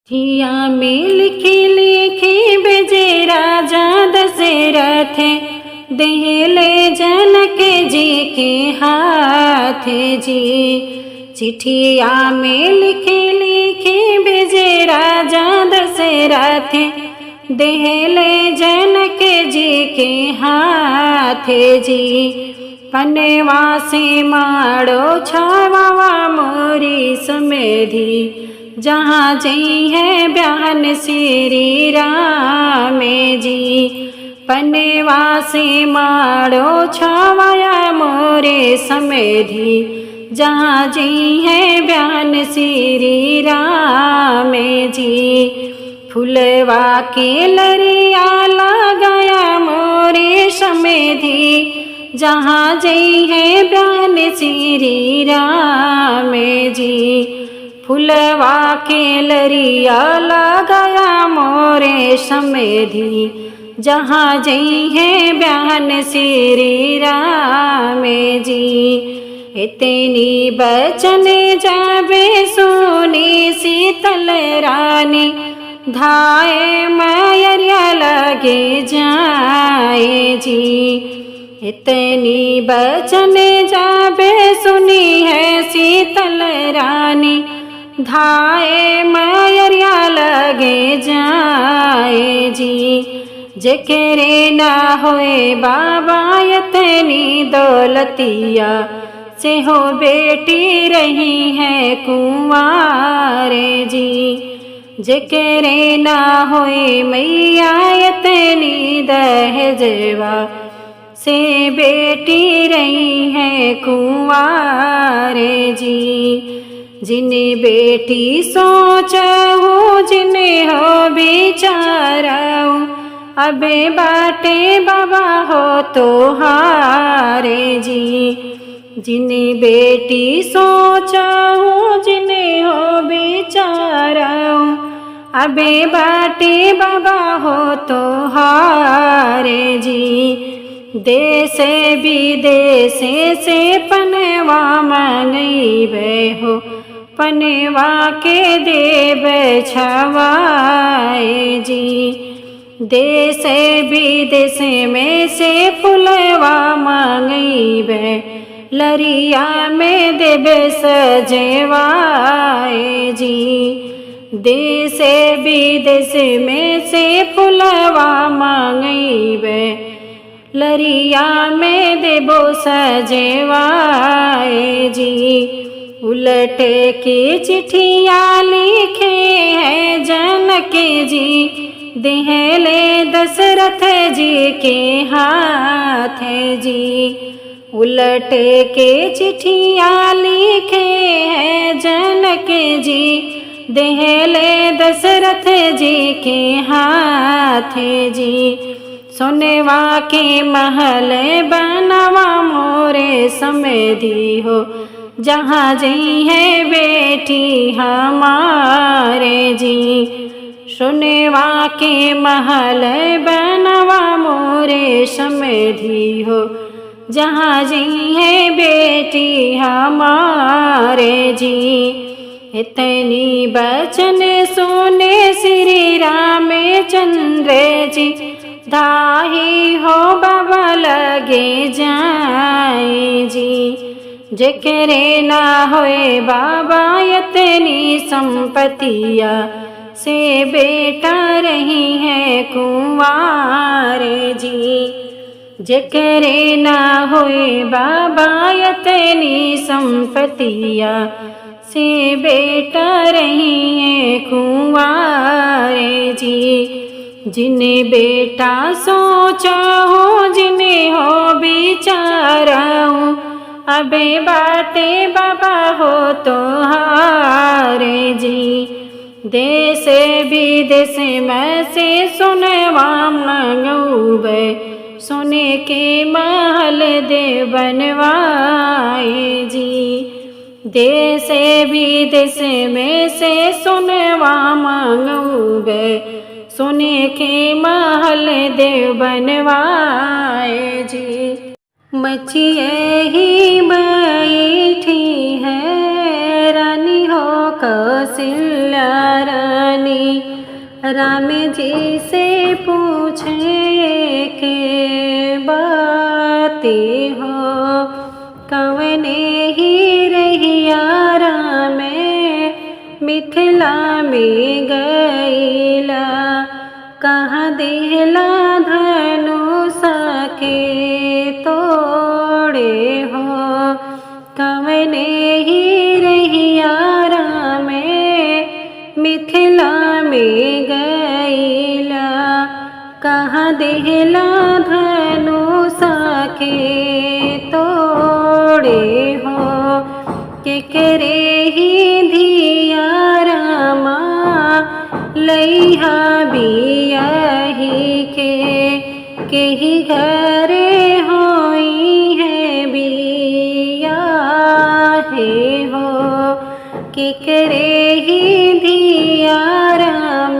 चिट्ठिया में लिखी लिखी भेजे राजा दशरथ, देहले जनक जी के हाथ जी। चिट्ठिया में लिखी लिखी भेजे राजा दशरथ, देहले जनक जी के हाथ जी। पनवा से माड़ो छावा मोरी समेधी, जहाँ जई है बयान श्री राम जी। पनवा से माड़ो छावाया मोरे समेधी, जहाँ जई है बयान श्री राम जी। फुलवा के लरिया लगाया मोरे समेधी, जहाँ जई है बयान श्री राम जी। फुलवा के लरिया लगाया मोरे समेधी, जहाँ जई है बयान श्री राम जी। इतनी बचन जाबे सोनी शीतल रानी, धाए मैया लगे जाए जी। इतनी बचन जाबे सुनी है शीतल रानी, धाए मैया लगे जाए जी। जेकरे ना होए बाबा इतनी दौलतिया, से हो बेटी रही है कुंवारे जी। जेकरे ना होए मैया इतनी दहेजवा, से बेटी रही है कुंवारे जी। जिन्हें बेटी सोचहूँ, जिन्हें हो बिचाराऊँ, अबे बाटे बाबा हो तो हारे जी। जिन्हें बेटी सोचहूँ, जिन्हें हो बिचाराऊँ, अबे बाटे बाबा हो तो हारे जी। देश विदेश से पनवा मंगईबे हो, पनवा के देव छवाए जी। देश विदेश में से फुलवा मंगईबे, लरिया में देव सजेवाए जी। देश विदेश में से फुलवा मंगईबे, लरिया में देबो सजेवाए जी। उलट के चिट्ठिया लिखे हैं जनक जी, देहले दशरथ जी के हाथ जी। उलट के चिट्ठिया लिखे हैं जनक जी, देहले दशरथ जी के हाथ जी। सोनेवा के महल बनवा मोरे समेधी हो, जहाँ जई है बेटी हमारे जी। सोनेवा के महल बनवा मोरे समेधी हो, जहाँ जई है बेटी हमारे जी। इतनी बचन सुने श्री रामचंद्र जी, धाही हो बाबा लगे जाए जी। जेकरे ना होए बाबा इतनी संपत्तिया, से बेटा रही है कुंवारे जी। जेकरे ना होए बाबा इतनी संपत्तिया, से बेटा रही है कुंवारे जी। जिन्हें बेटा सोचा हो, जिन्हें हो बिचाराऊँ, अबे बाटे बाबा हो तो हारे जी। देश विदेश में से सुनवा मंगऊबे, सोने के महल दे बनवाए जी। देश विदेश में से सुनवा मंगऊबे, सोने के महल देव बनवाए जी। मछिए ही बैठी है रानी हो कौशल्या रानी, आई। राम जी से पूछे के बातें हो, कवने ही रहिया राम मिथिला में गईला। कहाँ देहला धनुषा के तोड़े हो, कवने ही रहिया राम मिथिला में गईला। कहाँ देहला धनुषा के तोड़े हो, केकरे ही धिया रामा लइहा बियाही के ही घरे होई है बिया हे हो। केकरे ही धिया राम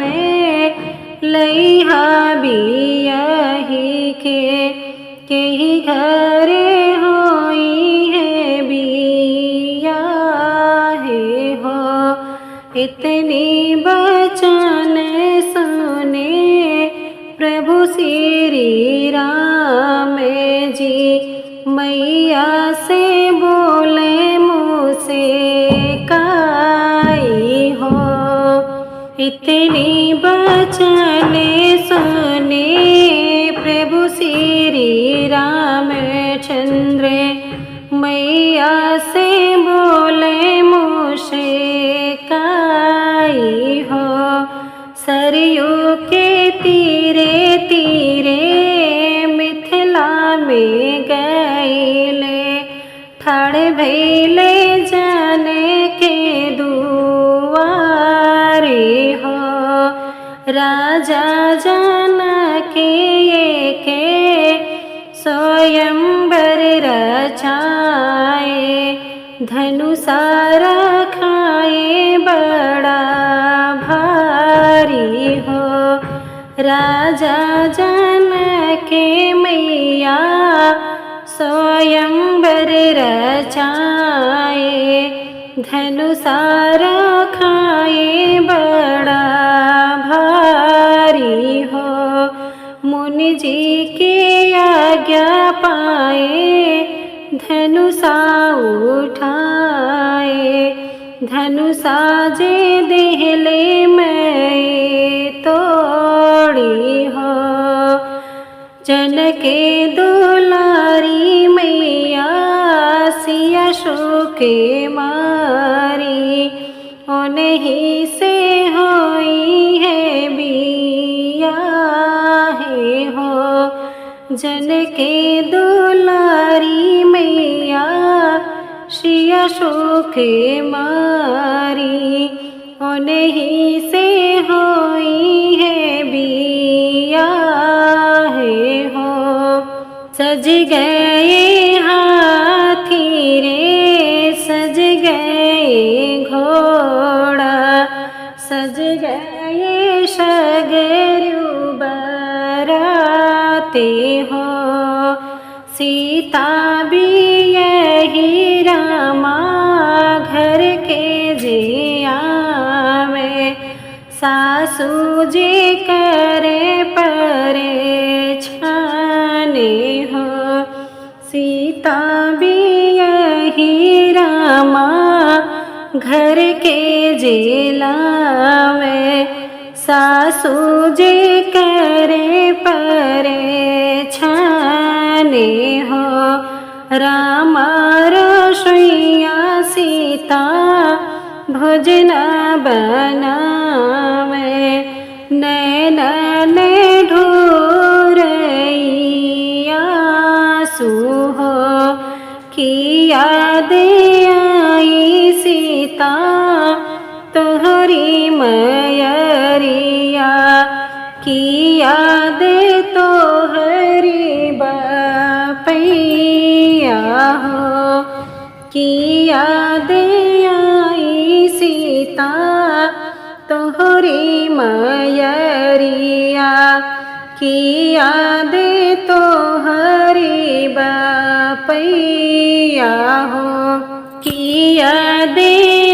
लइहा बियाही के ही घरे होई है बिया हे हो। इतनी बचन सुने प्रभु श्री राम जी, मैया से बोले मुझसे काई हो। इतनी बचन सुने प्रभु श्री रामचंद्र, मैया से बोले मुझसे काई हो। सरयू के तीरे तीरे मिथिला में गईले, ठाड़ भैले जाने के दुआरे हो। राजा जानकी के स्वयंवर रचाए, धनुषा रखाए बड़ा भारी हो। राजा जानकी मैया स्वयंवर रचाए, धनुषा रखाए बड़ा भारी हो। मुनि जी की आज्ञा पाए, धनुषा उठाए, धनुषा जे देहले मैं तोड़ी हो। जनके दुलारी मैया सिया शोके मारी, उन्हीं से होई है बिया हे हो। जनके दुलारी मैया सिया शोके मारी, उन्हीं से होई है बिया हे हो। सज गए हाथी रे, सज गए घोड़ा, सज गए शगरु बराते हो। सीता भी यही रामा घर के जे आवे, सासू जी करे परे छाने हो। सीता भी यही रामा घर के जेलावे, सासू जी करे परे छाने हो। रामा रसोइया सीता भोजन बनावे, नैनन ढूरैया सुहो। की याद आई सीता तोहरी मयरिया, की याद तोहरी बपैया हो। की याद आई सीता तोहरी मयरिया, की याद तोहरी बपैया हो। की याद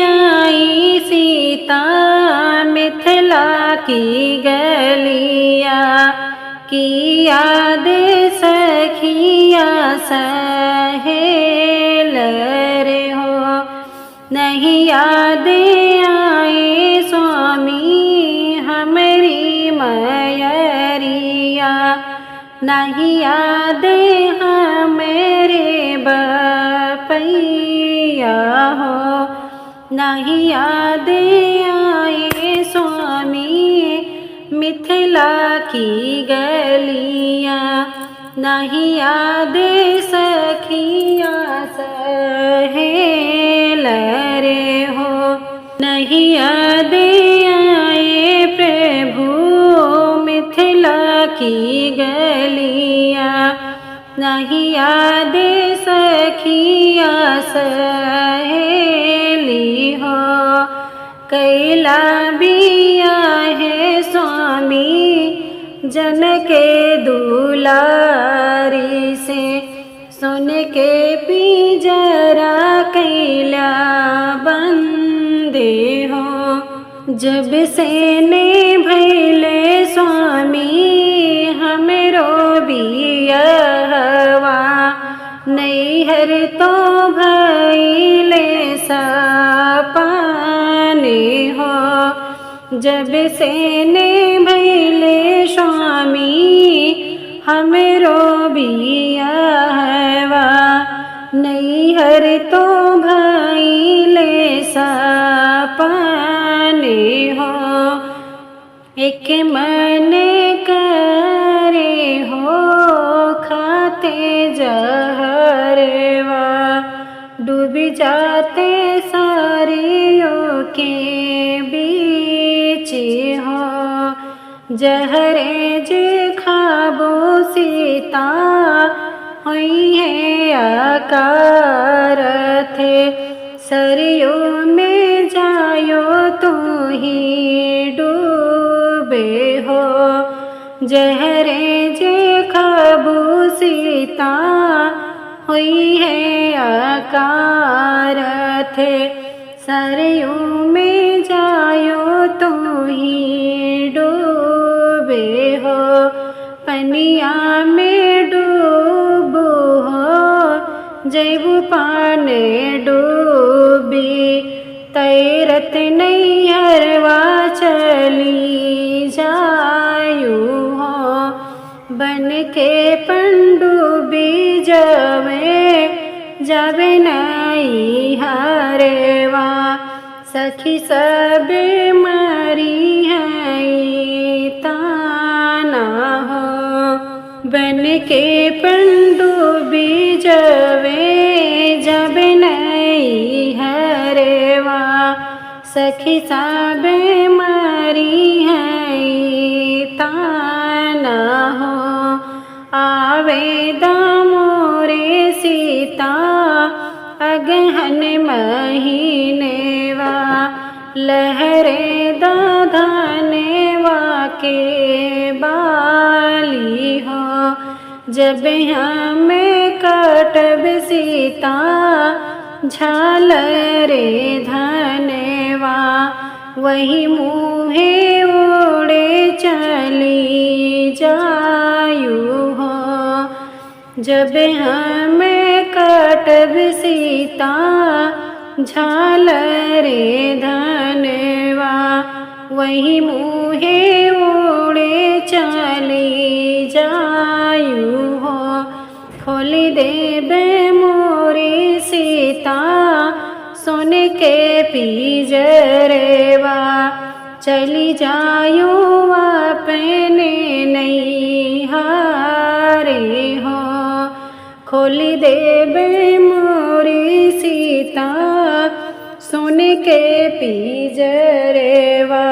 आई सीता मिथिला की गलिया की याद सखिया सहेल रे हो। नहीं याद आए स्वामी हमारी मयरिया, नहीं याद हमारे बपैया हो। नहीं याद आए स्वामी मिथिला की गलिया, नहीं याद सखिया सहेल रे हो। नहीं याद आए प्रभु मिथिला की गलिया, नहीं याद सखिया सहेली हो। कैला बिया है स्वामी जन के दुलारी से, सुन के पिंजरा कैला बंदे हो। जब से ने भैले स्वामी हमरो बियहवा, नैहर तो भैले सपने हो। जब से ने भैले स्वामी हमरो बियहवा, नैहर तो भैले सपने हो। एक मन करे हो खाते जहरवा, डूब जाते सारियों के बीच हो। जहरे जे खाबो सीता हुई है आकार थे, सरियों में जायो तू ही डूबे हो। जहरे जे खाबो सीता हुई है आकार थे, सरियों में जायो तू ही डूबे हो। पनिया में डूबो हो जैबू पाने डूबी, तैरत नैहरवा चली जायू हो। बन के पनडुब्बी जावे नैहरवा, सखी सब मरी है ताना हो। बन के पनडुब्बी जावे नैहरवा, सखी सब मरी है ताना हो। आवे दामोरे सीता अगहन महीनेवा, लहरे दाधानेवा के बाली हो। जब हमें कटब सीता झालरे धनेवा, वही मुहे ओढ़े चली जायू हो। जब हमें कटब सीता झालरे धनेवा, वही मुहे ओढ़े चली जायू हो। खोली देबे मोरी सीता सोन के पिंजरवा, चली जायो अपने नैहरे हो। खोली देबे मोरी सीता सोन के पिंजरवा,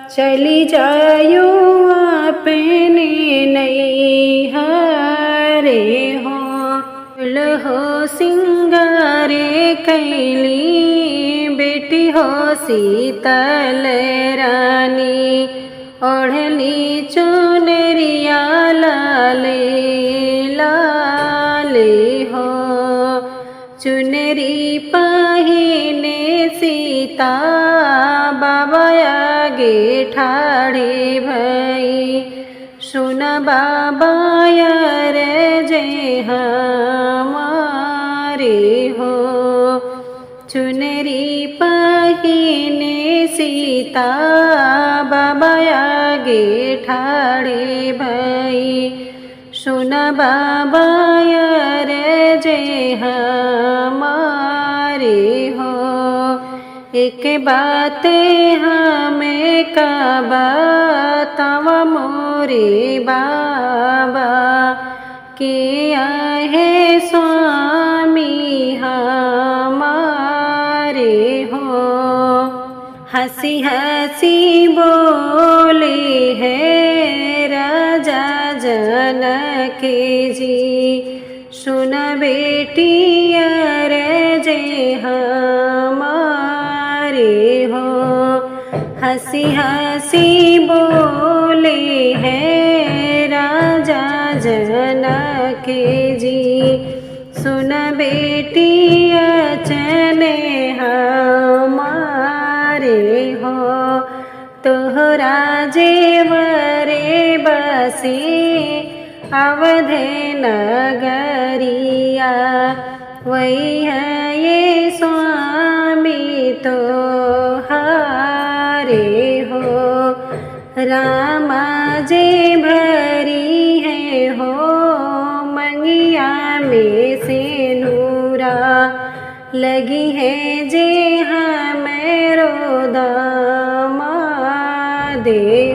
चली जायो अपने नैहरे हो। हो सिंगारे कैली बेटी हो शीतल रानी, ओढ़ली चुनरिया लाले लाले हो। चुनरी पहिने सीता बाबा आगे ठाड़े भई सुन बाबा यार जय हमारे हो। चुनरी पहिने सीता बाबा आगे ठाड़े भई सुन बाबा यार जय हमारे हो। एक बात हमें का बताव मोरे बाबा के आहे स्वामी हमारे हो। हंसी हंसी बोले है राजा जनक जी सुन बेटी अरे जय हमारे हो। हंसी हंसी बोले है राजा जनक जी सुन बेटी अचने हमारे हो। तोहरा जेवरे बसे अवधे नगरिया वही है ये स्वामी तो हारे हो। रामा जे भरी है हो मंगिया में से नूरा लगी है जे हमेरो दामादे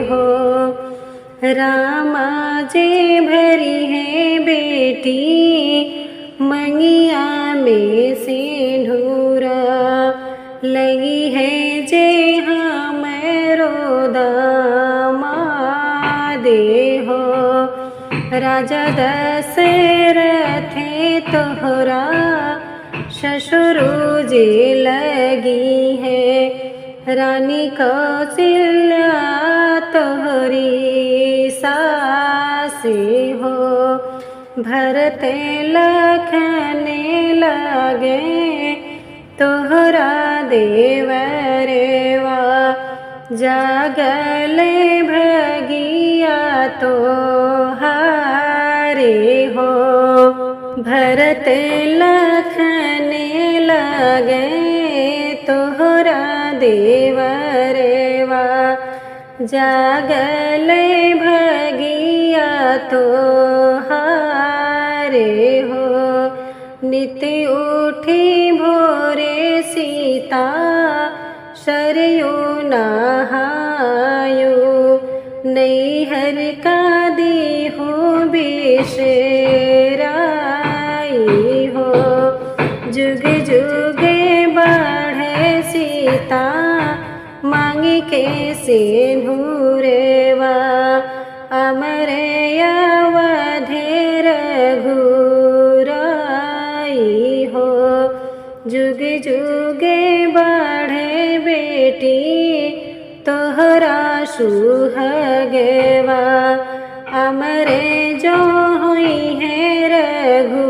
हो। रामा जे भरी है बेटी मंगिया में सिंदूरा लगी है जे हमेरो दामादे हो। राजा दशरथ तोहरा ससुर जे लगी है रानी कौशल्या तोहरी सासी हो। भरत लखन लगे तोहरा देवरेवा जागल भगिया तो हारे हो। भरत लखन लगे तोहरा देवरेवा जागल भगिया तो हारे हो। नित्य उठी भोरे सीता सरयू नहायो नैहर का देहो बिसराई हो। जुग जुग बढ़े सीता मांगी के सिंदूरवा अमरे अवधे रघुराई हो। जुग जुग बढ़े बेटी तोहरा सुहागवा अमरे जो हुई है रघु